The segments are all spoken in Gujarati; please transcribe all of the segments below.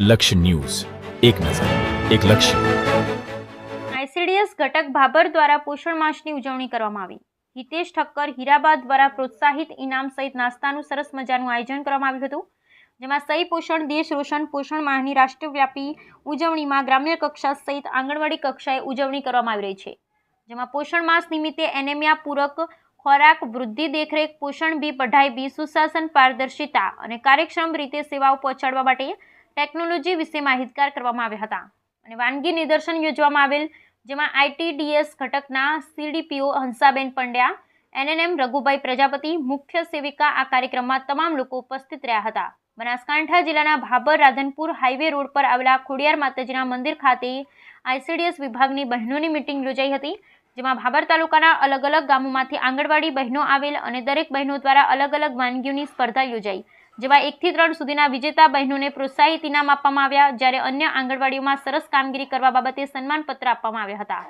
લક્ષ્ય ન્યૂઝ, એક નજર, એક લક્ષ્ય। આઈસીડીએસ ઘટક ભાભર દ્વારા પોષણ માસની ઉજવણી કરવામાં આવી। હિતેશ ઠક્કર હીરાબા દ્વારા પ્રોત્સાહિત ઇનામ સહિત નાસ્તાનું સરસ મજાનું આયોજન કરવામાં આવ્યું હતું, જેમાં સહી પોષણ દેશ રોશન પોષણ માહની રાષ્ટ્રવ્યાપી ઉજવણીમાં ગ્રામ્ય કક્ષા સહિત આંગણવાડી કક્ષાએ ઉજવણી કરવામાં આવી રહી છે, જેમાં પોષણ માસ નિમિત્તે એનેમિયા પૂરક ખોરાક, વૃદ્ધિ દેખરેખ, પોષણ બી, પઢાઈ બી, સુશાસન, પારદર્શિતા અને કાર્યક્ષમ રીતે સેવાઓ પહોંચાડવા માટે ટેકનોલોજી વિશે માહિતગાર કરવામાં આવ્યા હતા અને વાનગી નિદર્શન યોજવામાં આવેલ, જેમાં આઈટીડીએસ ઘટકના સીડીપીઓ હંસાબેન પંડ્યા, એનએનએમ રઘુભાઈ પ્રજાપતિ, મુખ્ય સેવિકા આ કાર્યક્રમમાં તમામ લોકો ઉપસ્થિત રહ્યા હતા। બનાસકાંઠા જિલ્લાના ભાભર રાધનપુર હાઈવે રોડ પર આવેલા ખોડિયાર માતાજીના મંદિર ખાતે આઈસીડીએસ વિભાગની બહેનોની મીટિંગ યોજાઈ હતી, જેમાં ભાભર તાલુકાના અલગ અલગ ગામોમાંથી આંગણવાડી બહેનો આવેલ અને દરેક બહેનો દ્વારા અલગ અલગ વાનગીઓની સ્પર્ધા યોજાઈ, જેમાં 1 થી 3 સુધીના વિજેતા બહેનોને પ્રોત્સાહિત ઇનામ આપવામાં આવ્યા, જ્યારે અન્ય આંગણવાડીઓમાં સરસ કામગીરી કરવા બાબતે સન્માનપત્ર આપવામાં આવ્યા હતા।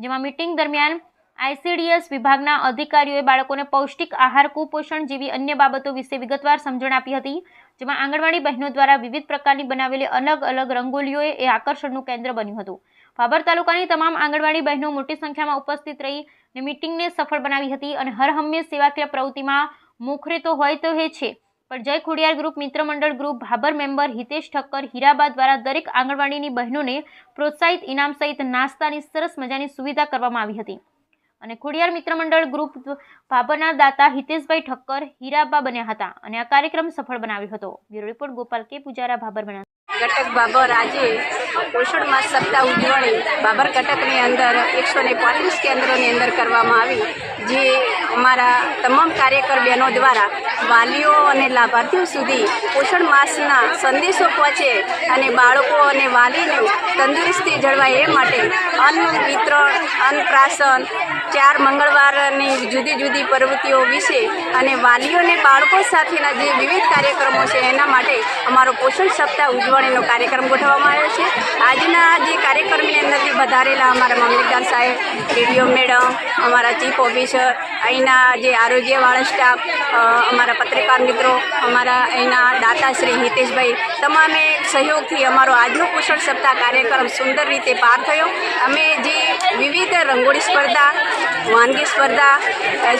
જેમાં મીટિંગ દરમિયાન આઈસીડીએસ વિભાગના અધિકારીઓએ બાળકોને પૌષ્ટિક આહાર, કુપોષણ જેવી અન્ય બાબતો વિશે વિગતવાર સમજણ આપી હતી, જેમાં આંગણવાડી બહેનો દ્વારા વિવિધ પ્રકારની બનાવેલી અલગ અલગ રંગોલીઓએ એ આકર્ષણનું કેન્દ્ર બન્યું હતું। ભાભર તાલુકાની તમામ આંગણવાડી બહેનો મોટી સંખ્યામાં ઉપસ્થિત રહી અને મીટિંગને સફળ બનાવી હતી અને હર હંમેશ સેવાકીય પ્રવૃત્તિમાં મોખરે તો હોય તો એ છે, પણ જય ખોડિયાર ગ્રુપ મિત્ર મંડળ ગ્રુપ ભાભર મેમ્બર હિતેશ ઠક્કર હીરાબા દ્વારા દરેક આંગણવાડીની બહેનોને પ્રોત્સાહિત ઇનામ સહિત નાસ્તાની સરસ મજાની સુવિધા કરવામાં આવી હતી અને ખોડિયાર મિત્ર મંડળ ગ્રુપ ભાભરના દાતા હિતેશભાઈ ઠક્કર હીરાબા બન્યા હતા અને આ કાર્યક્રમ સફળ બનાવ્યો હતો। બ્યુરો રિપોર્ટ ગોપાલ કે પૂજારા, ભાભર બનાસ। ઘટક ભાભર આજે પોષણ માસ સપ્તાહ ઉજવણી ભાભર ઘટકની અંદર 135 કેન્દ્રોની અંદર કરવામાં આવી, જે અમારા તમામ કાર્યકર બહેનો દ્વારા વાલીઓ અને લાભાર્થીઓ સુધી પોષણ માસના સંદેશો પહોંચે અને બાળકો અને વાલીને તંદુરસ્તી જળવાય એ માટે અન્ન વિતરણ, અન્નપ્રાશન, 4 મંગળવારની જુદી જુદી પ્રવૃત્તિઓ વિશે અને વાલીઓને બાળકો સાથેના જે વિવિધ કાર્યક્રમો છે એના માટે અમારો પોષણ સપ્તાહ ઉજવણીનો કાર્યક્રમ ગોઠવવામાં આવ્યો છે। આજના જે કાર્યક્રમની અંદરથી વધારેલા અમારા મામલતદાર સાહેબ, ડીડીઓ મેડમ, અમારા ચીફ ઓફિસર, અહીંના જે આરોગ્યવાળા સ્ટાફ, અમારા પત્રકાર મિત્રો, અમારા અહીંના દાતાશ્રી હિતેશભાઈ, તમામે સહયોગથી અમારો આજનો પોષણ સપ્તાહ કાર્યક્રમ સુંદર રીતે પાર થયો। અમે જે વિવિધ રંગોળી સ્પર્ધા, વાનગી સ્પર્ધા,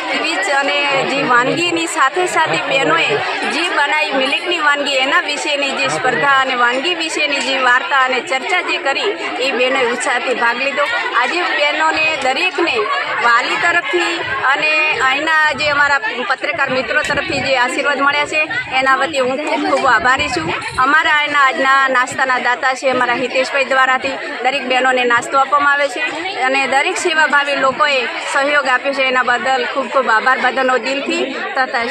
ક્વિઝ અને જે વાનગીની સાથે સાથે બહેનોએ જે બનાવી મિલેટની વાનગી એના વિશેની જે સ્પર્ધા અને વાનગી વિશેની જે વાર્તા અને ચર્ચા જે કરી એ બહેનોએ ઉત્સાહથી ભાગ લીધો। આજે બહેનોને દરેકને વાલી તરફથી અને અહીંના જે અમારા પત્રકાર મિત્રો તરફથી જે આશીર્વાદ મળ્યા છે એના વતી હું ખૂબ ખૂબ આભારી છું। અમારા અહીંના આજના નાસ્તાના દાતા છે અમારા હિતેશભાઈ દ્વારાથી દરેક બહેનોને નાસ્તો આપવામાં આવે છે અને દરેક સેવાભાવી લોકોએ સહયોગ આપ્યો છે, એના બદલ ખૂબ ખૂબ આભાર બધાનો દિલથી તથા